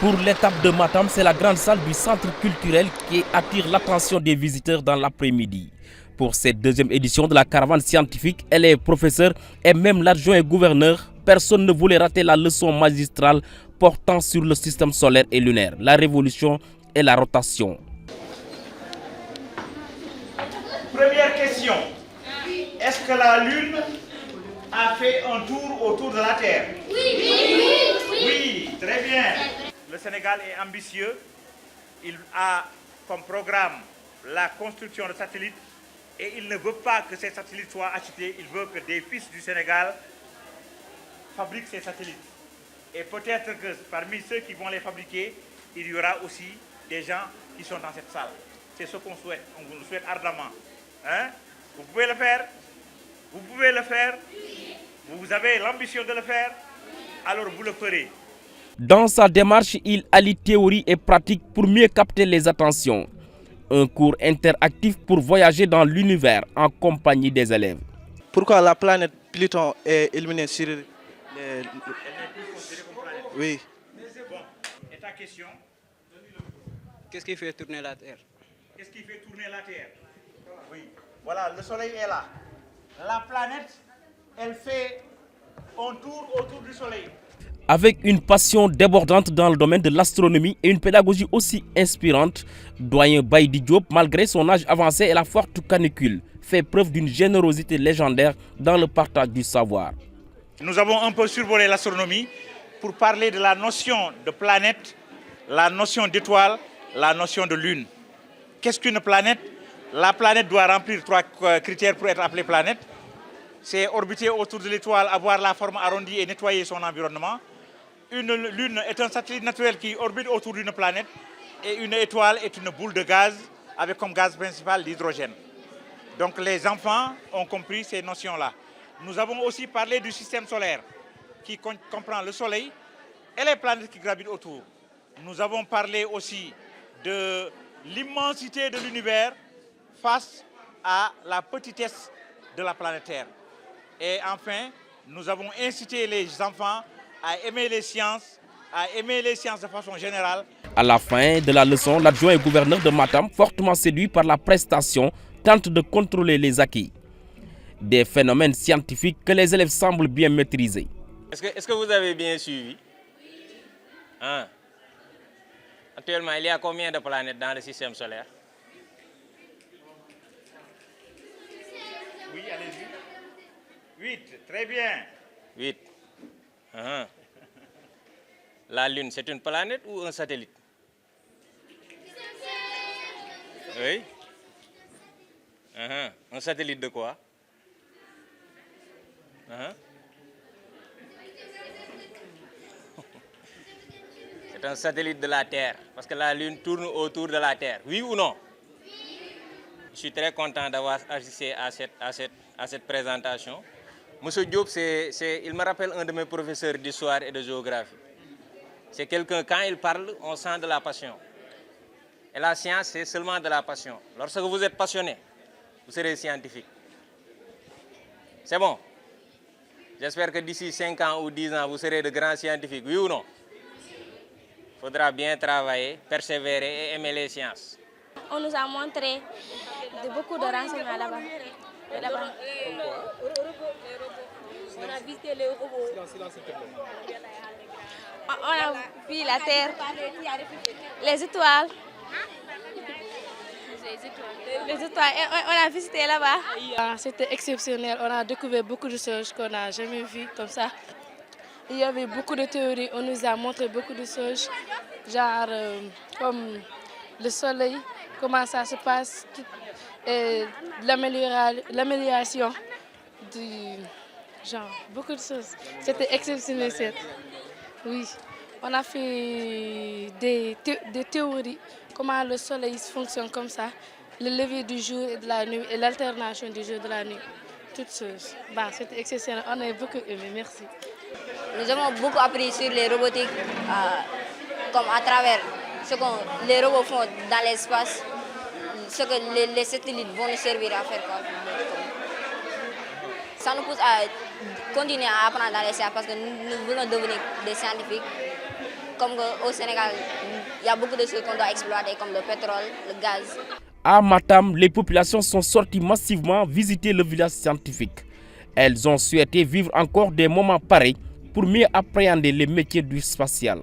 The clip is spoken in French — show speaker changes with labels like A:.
A: Pour l'étape de Matam, c'est la grande salle du centre culturel qui attire l'attention des visiteurs dans l'après-midi. Pour cette deuxième édition de la caravane scientifique, elle est professeure et même l'adjoint et gouverneur. Personne ne voulait rater la leçon magistrale portant sur le système solaire et lunaire, la révolution et la rotation.
B: Première question. Est-ce que la Lune a fait un tour autour de la Terre? Oui, très bien. Le Sénégal est ambitieux. Il a comme programme la construction de satellites et il ne veut pas que ces satellites soient achetés. Il veut que des fils du Sénégal fabriquent ces satellites. Et peut-être que parmi ceux qui vont les fabriquer, il y aura aussi des gens qui sont dans cette salle. C'est ce qu'on souhaite. On vous le souhaite ardemment. Hein? Vous pouvez le faire? Vous pouvez le faire? Vous avez l'ambition de le faire? Alors vous le ferez.
A: Dans sa démarche, il allie théorie et pratique pour mieux capter les attentions. Un cours interactif pour voyager dans l'univers en compagnie des élèves.
C: Pourquoi la planète Pluton est illuminée sur les...
B: Elle n'est plus considérée comme planète.
C: Oui.
B: Bon. Et ta question?
D: Qu'est-ce qui fait tourner la Terre?
B: Qu'est-ce qui fait tourner la Terre? Oui. Voilà, le Soleil est là. La planète, elle fait un tour autour du Soleil.
A: Avec une passion débordante dans le domaine de l'astronomie et une pédagogie aussi inspirante, doyen Baïdi Diop, malgré son âge avancé et la forte canicule, fait preuve d'une générosité légendaire dans le partage du savoir.
B: Nous avons un peu survolé l'astronomie pour parler de la notion de planète, la notion d'étoile, la notion de lune. Qu'est-ce qu'une planète? La planète doit remplir 3 critères pour être appelée planète. C'est orbiter autour de l'étoile, avoir la forme arrondie et nettoyer son environnement. Une lune est un satellite naturel qui orbite autour d'une planète. Et une étoile est une boule de gaz avec comme gaz principal l'hydrogène. Donc les enfants ont compris ces notions-là. Nous avons aussi parlé du système solaire qui comprend le Soleil et les planètes qui gravitent autour. Nous avons parlé aussi de l'immensité de l'univers face à la petitesse de la planète Terre. Et enfin, nous avons incité les enfants à aimer les sciences de façon générale.
A: À la fin de la leçon, l'adjoint et gouverneur de Matam, fortement séduit par la prestation, tente de contrôler les acquis. Des phénomènes scientifiques que les élèves semblent bien maîtriser.
D: Est-ce que vous avez bien suivi? Hein? Actuellement, il y a combien de planètes dans le système solaire?
B: Oui, allez-y. 8, très bien.
D: 8. La Lune, c'est une planète ou un satellite? Oui. Un satellite de quoi? C'est un satellite de la Terre, parce que la Lune tourne autour de la Terre. Oui ou non? Je suis très content d'avoir assisté à cette présentation. Monsieur Diop, il me rappelle un de mes professeurs d'histoire et de géographie. C'est quelqu'un, quand il parle, on sent de la passion. Et la science, c'est seulement de la passion. Lorsque vous êtes passionné, vous serez scientifique. C'est bon? J'espère que d'ici 5 ans ou 10 ans, vous serez de grands scientifiques, oui ou non? Il faudra bien travailler, persévérer et aimer les sciences.
E: On nous a montré beaucoup de renseignements là-bas. On a visité les robots. On a vu la Terre, les étoiles. Les étoiles, on a visité là-bas.
F: C'était exceptionnel, on a découvert beaucoup de choses qu'on n'a jamais vues comme ça. Il y avait beaucoup de théories, on nous a montré beaucoup de choses, genre comme le soleil, comment ça se passe, et l'amélioration du genre, beaucoup de choses. C'était exceptionnel. Oui, on a fait des théories, comment le soleil fonctionne comme ça, le lever du jour et de la nuit et l'alternation du jour et de la nuit. Toutes choses. Bah, c'était exceptionnel, on a beaucoup aimé, merci.
G: Nous avons beaucoup appris sur les robotiques, comme à travers ce que les robots font dans l'espace, ce que les satellites vont nous servir à faire. Ça nous pousse à continuer à apprendre dans les sciences parce que nous voulons devenir des scientifiques. Comme au Sénégal, il y a beaucoup de choses qu'on doit exploiter, comme le pétrole, le gaz.
A: À Matam, les populations sont sorties massivement visiter le village scientifique. Elles ont souhaité vivre encore des moments pareils pour mieux appréhender les métiers du spatial.